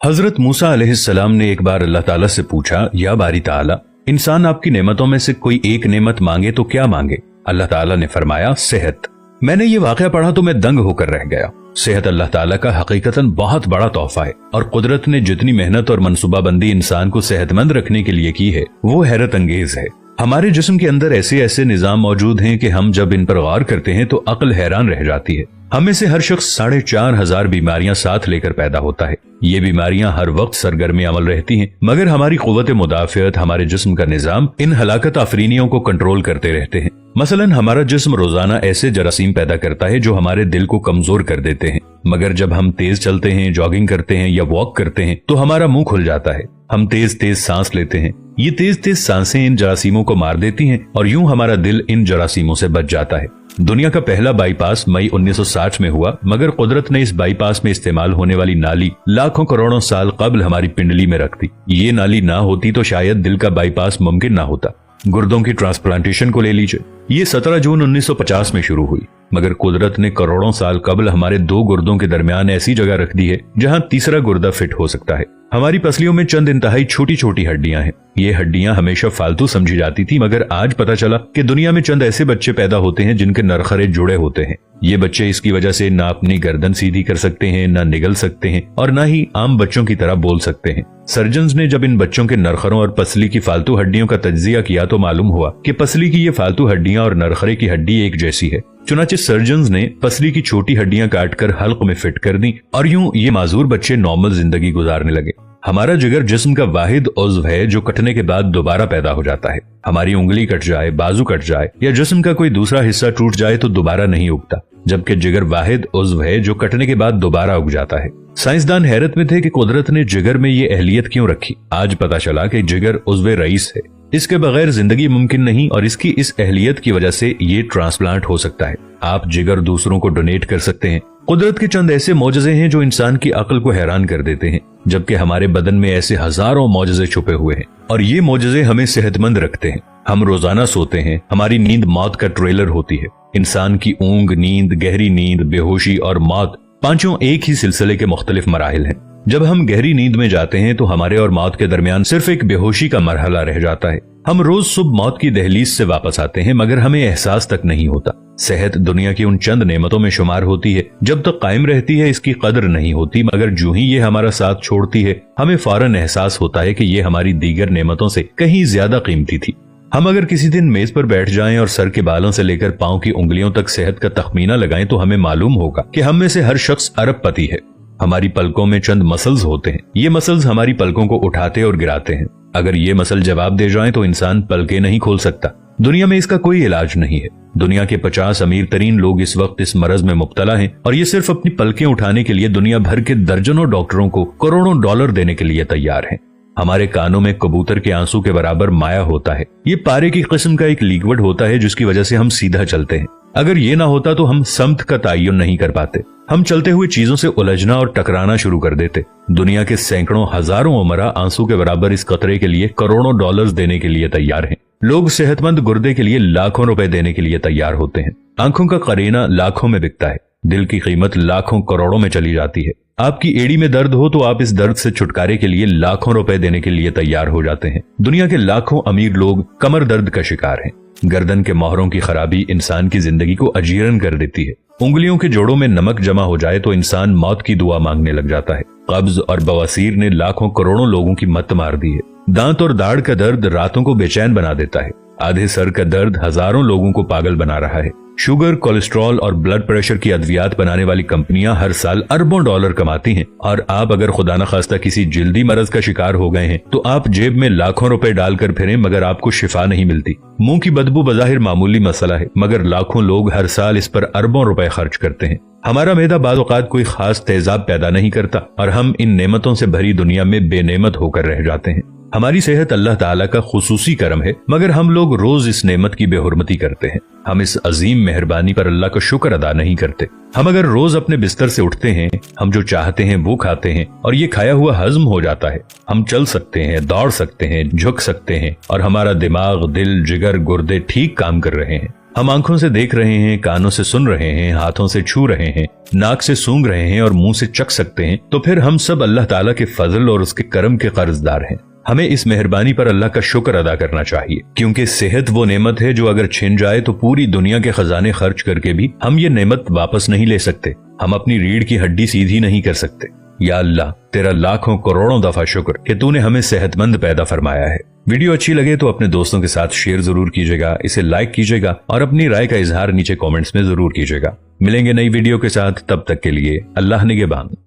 हजरत मूसा अलैहिस्सलाम ने एक बार अल्लाह ताला से पूछा, या बारी ताला, इंसान आपकी नेमतों में से कोई एक नेमत मांगे तो क्या मांगे? अल्लाह ताला ने फरमाया, सेहत। मैंने ये वाकया पढ़ा तो मैं दंग होकर रह गया। सेहत अल्लाह ताला का हकीकतन बहुत बड़ा तोहफा है और कुदरत ने जितनी मेहनत और मनसूबाबंदी इंसान को सेहतमंद रखने के लिए की है वो हैरत अंगेज है। हमारे जिस्म के अंदर ऐसे ऐसे निजाम मौजूद हैं कि हम जब इन पर गौर करते हैं तो अक्ल हैरान रह जाती है। हम में से हर शख्स 4,500 बीमारियां साथ लेकर पैदा होता है। ये बीमारियां हर वक्त सरगर्म अमल रहती हैं, मगर हमारी कुव्वत मुदाफियत, हमारे जिस्म का निजाम इन हलाकत आफरीनियों को कंट्रोल करते रहते हैं। मसलन हमारा जिस्म रोजाना ऐसे जरासीम पैदा करता है जो हमारे दिल को कमजोर कर देते हैं, मगर जब हम तेज चलते हैं, जॉगिंग करते हैं या वॉक करते हैं तो हमारा मुंह खुल जाता है। हम तेज तेज सांस लेते हैं, ये तेज तेज सांसें इन जरासीमों को मार देती हैं और यूं हमारा दिल इन जरासीमों से बच जाता है। दुनिया का पहला बाईपास मई 1960 में हुआ, मगर कुदरत ने इस बाईपास में इस्तेमाल होने वाली नाली लाखों करोड़ों साल कबल हमारी पिंडली में रख दी। ये नाली ना होती तो शायद दिल का बाईपास मुमकिन ना होता। गुर्दों की ट्रांसप्लांटेशन को ले लीजिए, ये 17 जून 1950 में शुरू हुई, मगर कुदरत ने करोड़ों साल कबल हमारे 2 गुर्दों के दरमियान ऐसी जगह रख दी है जहां तीसरा गुर्दा फिट हो सकता है। हमारी पसलियों में चंद इंतहाई छोटी छोटी हड्डियां हैं। ये हड्डियां हमेशा फालतू समझी जाती थी, मगर आज पता चला कि दुनिया में चंद ऐसे बच्चे पैदा होते हैं जिनके नरखरे जुड़े होते हैं। ये बच्चे इसकी वजह से ना अपनी गर्दन सीधी कर सकते हैं, ना निगल सकते हैं और ना ही आम बच्चों की तरह बोल सकते हैं। सर्जन्स ने जब इन बच्चों के नरखरों और पसली की फालतू हड्डियों का तज्जिया किया तो मालूम हुआ कि पसली की ये फालतू हड्डियां और नरखरे की हड्डी एक जैसी है। चुनाचे सर्जन्स ने पसली की छोटी हड्डियां काटकर हल्क में फिट कर दी और यूं ये माजूर बच्चे नॉर्मल जिंदगी गुजारने लगे। हमारा जिगर जिस्म का वाहिद उज़्व है जो कटने के बाद दोबारा पैदा हो जाता है। हमारी उंगली कट जाए, बाजू कट जाए या जिस्म का कोई दूसरा हिस्सा टूट जाए तो दोबारा नहीं उगता, जबकि जिगर वाहिद उज़्व है जो कटने के बाद दोबारा उग जाता है। साइंसदान हैरत में थे कि कुदरत ने जिगर में ये अहलियत क्यों रखी। आज पता चला कि जिगर उज़्व रईस है, इसके बगैर जिंदगी मुमकिन नहीं और इसकी इस अहलियत की वजह से ये ट्रांसप्लांट हो सकता है। आप जिगर दूसरों को डोनेट कर सकते हैं। कुदरत के चंद ऐसे मौजज़े हैं जो इंसान की अक्ल को हैरान कर देते हैं, जबकि हमारे बदन में ऐसे हजारों मौजज़े छुपे हुए हैं और ये मौजज़े हमें सेहतमंद रखते हैं। हम रोजाना सोते हैं, हमारी नींद मौत का ट्रेलर होती है। इंसान की ऊंग, नींद, गहरी नींद, बेहोशी और मौत, पांचों एक ही सिलसिले के मुख्तलिफ मराहिल हैं। जब हम गहरी नींद में जाते हैं तो हमारे और मौत के दरमियान सिर्फ एक बेहोशी का मरहला रह जाता है। हम रोज सुबह मौत की दहलीज से वापस आते हैं, मगर हमें एहसास तक नहीं होता। सेहत दुनिया की उन चंद नेमतों में शुमार होती है, जब तक कायम रहती है इसकी कदर नहीं होती, मगर जो ही ये हमारा साथ छोड़ती है हमें फौरन एहसास होता है कि ये हमारी दीगर नेमतों से कहीं ज्यादा कीमती थी। हम अगर किसी दिन मेज पर बैठ जाएं और सर के बालों से लेकर पांव की उंगलियों तक सेहत का तखमीना लगाएं तो हमें मालूम होगा कि हम में से हर शख्स अरबपति है। हमारी पलकों में चंद मसल्स होते हैं, ये मसल्स हमारी पलकों को उठाते और गिराते हैं। अगर ये मसल जवाब दे जाएं तो इंसान पलकें नहीं खोल सकता। दुनिया में इसका कोई इलाज नहीं है। दुनिया के 50 अमीर तरीन लोग इस वक्त इस मरज में मुब्तला हैं और ये सिर्फ अपनी पलकें उठाने के लिए दुनिया भर के दर्जनों डॉक्टरों को करोड़ों डॉलर देने के लिए तैयार हैं। हमारे कानों में कबूतर के आंसू के बराबर माया होता है। ये पारे की किस्म का एक लिक्विड होता है जिसकी वजह से हम सीधा चलते हैं। अगर ये ना होता तो हम समत का तयन नहीं कर पाते। हम चलते हुए चीजों से उलझना और टकराना शुरू कर देते। दुनिया के सैकड़ों हजारों उमरा आंसू के बराबर इस कतरे के लिए करोड़ों डॉलर्स देने के लिए तैयार हैं। लोग सेहतमंद गुर्दे के लिए लाखों रुपए देने के लिए तैयार होते हैं। आंखों का करीना लाखों में बिकता है। दिल की कीमत लाखों करोड़ों में चली जाती है। आपकी एड़ी में दर्द हो तो आप इस दर्द से छुटकारे के लिए लाखों रुपए देने के लिए तैयार हो जाते हैं। दुनिया के लाखों अमीर लोग कमर दर्द का शिकार हैं। गर्दन के मोहरों की खराबी इंसान की जिंदगी को अजीरन कर देती है। उंगलियों के जोड़ों में नमक जमा हो जाए तो इंसान मौत की दुआ मांगने लग जाता है। कब्ज और बवासीर ने लाखों करोड़ों लोगों की मत मार दी है। दांत और दाढ़ का दर्द रातों को बेचैन बना देता है। आधे सर का दर्द हजारों लोगों को पागल बना रहा है। शुगर, कोलेस्ट्रॉल और ब्लड प्रेशर की अद्वियात बनाने वाली कंपनियां हर साल अरबों डॉलर कमाती हैं और आप अगर खुदा न खास्ता किसी जल्दी मरज का शिकार हो गए हैं तो आप जेब में लाखों रुपए डालकर फिरें मगर आपको शिफा नहीं मिलती। मुंह की बदबू बज़ाहिर मामूली मसला है, मगर लाखों लोग हर साल इस पर अरबों रुपए खर्च करते हैं। हमारा मैदा बाज़ औक़ात कोई खास तेजाब पैदा नहीं करता और हम इन नेमतों से भरी दुनिया में बेनेमत होकर रह जाते हैं। हमारी सेहत अल्लाह ताला का खुसूसी करम है, मगर हम लोग रोज इस नेमत की बेहुरमती करते हैं। हम इस अजीम मेहरबानी पर अल्लाह का शुक्र अदा नहीं करते। हम अगर रोज अपने बिस्तर से उठते हैं, हम जो चाहते हैं वो खाते हैं और ये खाया हुआ हजम हो जाता है। हम चल सकते हैं, दौड़ सकते हैं, झुक सकते हैं और हमारा दिमाग, दिल, जिगर, गुर्दे ठीक काम कर रहे हैं। हम आंखों से देख रहे हैं, कानों से सुन रहे हैं, हाथों से छू रहे हैं, नाक से सूंघ रहे हैं और मुंह से चख सकते हैं, तो फिर हम सब अल्लाह ताला के फजल और उसके करम के कर्जदार हैं। हमें इस मेहरबानी पर अल्लाह का शुक्र अदा करना चाहिए, क्योंकि सेहत वो नेमत है जो अगर छिन जाए तो पूरी दुनिया के खजाने खर्च करके भी हम ये नेमत वापस नहीं ले सकते। हम अपनी रीढ़ की हड्डी सीधी नहीं कर सकते। या अल्लाह, तेरा लाखों करोड़ों दफा शुक्र कि तूने हमें सेहतमंद पैदा फरमाया है। वीडियो अच्छी लगे तो अपने दोस्तों के साथ शेयर जरूर कीजिएगा, इसे लाइक कीजिएगा और अपनी राय का इजहार नीचे कमेंट्स में जरूर कीजिएगा। मिलेंगे नई वीडियो के साथ, तब तक के लिए अल्लाह निगहबान।